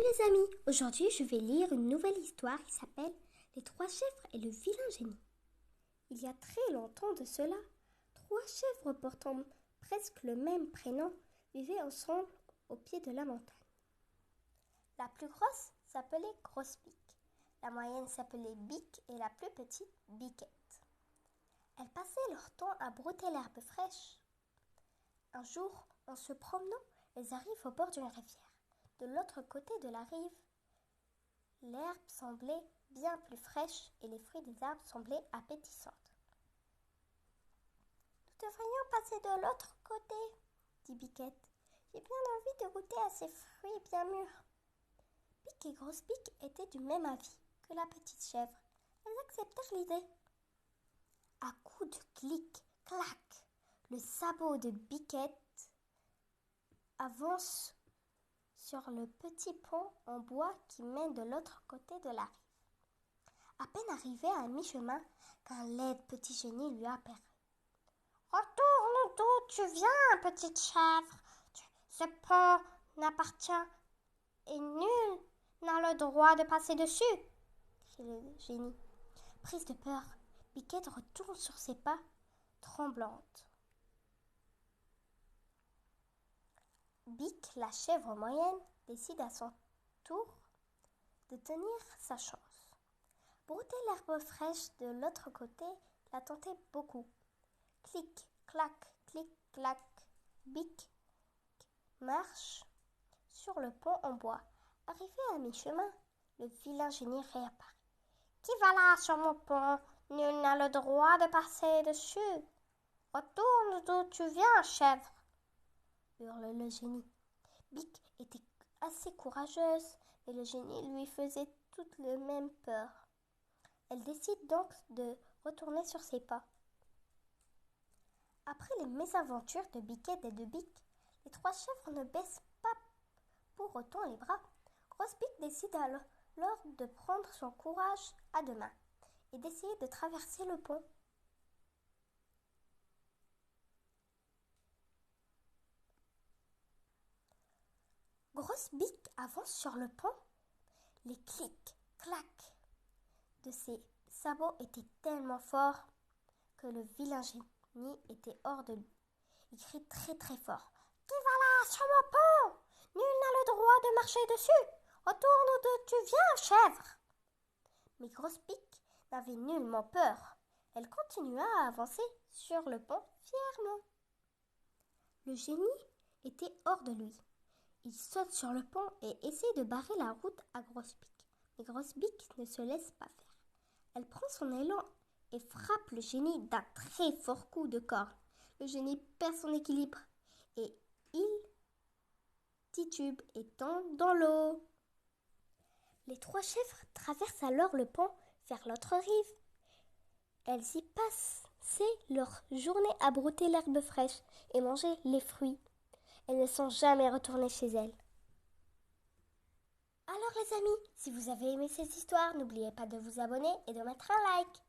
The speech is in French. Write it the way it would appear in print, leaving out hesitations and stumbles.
les amis, aujourd'hui je vais lire une nouvelle histoire qui s'appelle Les trois chèvres et le vilain génie. Il y a très longtemps de cela, trois chèvres portant presque le même prénom vivaient ensemble au pied de la montagne. La plus grosse s'appelait Grosse-Pique, la moyenne s'appelait Bique et la plus petite Biquette. Elles passaient leur temps à brouter l'herbe fraîche. Un jour, en se promenant, elles arrivent au bord d'une rivière. De l'autre côté de la rive, l'herbe semblait bien plus fraîche et les fruits des arbres semblaient appétissants. « Nous devrions passer de l'autre côté, » dit Biquette. « J'ai bien envie de goûter à ces fruits bien mûrs. » Bique et Grosse-Pique étaient du même avis que la petite chèvre. Elles acceptèrent l'idée. À coups de clic, clac, le sabot de Biquette avance sur le petit pont en bois qui mène de l'autre côté de la rive. À peine arrivé à mi-chemin, qu'un laid petit génie lui apparut. « Retourne d'où tu viens, petite chèvre. Ce pont n'appartient et nul n'a le droit de passer dessus, » crie le génie. Prise de peur, Biquette retourne sur ses pas, tremblante. Bique, la chèvre moyenne, décide à son tour de tenir sa chance. Brouter l'herbe fraîche de l'autre côté la tentait beaucoup. Clic, clac, Bique marche sur le pont en bois. Arrivé à mi-chemin, le vilain génie réapparaît. « Qui va là sur mon pont? Nul n'a le droit de passer dessus. Retourne d'où tu viens, chèvre !» hurle le génie. Bique était assez courageuse, mais le génie lui faisait toute la même peur. Elle décide donc de retourner sur ses pas. Après les mésaventures de Biquette et de Bique, les trois chèvres ne baissent pas pour autant les bras. Grosse-Pique décide alors de prendre son courage à deux mains et d'essayer de traverser le pont. Grosse-Pique avance sur le pont. Les clics, clacs de ses sabots étaient tellement forts que le vilain génie était hors de lui. Il crie très très fort. « Qui va là sur mon pont? Nul n'a le droit de marcher dessus. Retourne d'où tu viens, chèvre !» Mais Grosse-Pique n'avait nullement peur. Elle continua à avancer sur le pont fièrement. Le génie était hors de lui. Il saute sur le pont et essaie de barrer la route à Grosse-Pique. Mais Grosse-Pique ne se laisse pas faire. Elle prend son élan et frappe le génie d'un très fort coup de corne. Le génie perd son équilibre et il titube et tombe dans l'eau. Les trois chèvres traversent alors le pont vers l'autre rive. Elles y passaient leur journée à brouter l'herbe fraîche et manger les fruits. Elles ne sont jamais retournées chez elles. Alors les amis, si vous avez aimé cette histoire, n'oubliez pas de vous abonner et de mettre un like.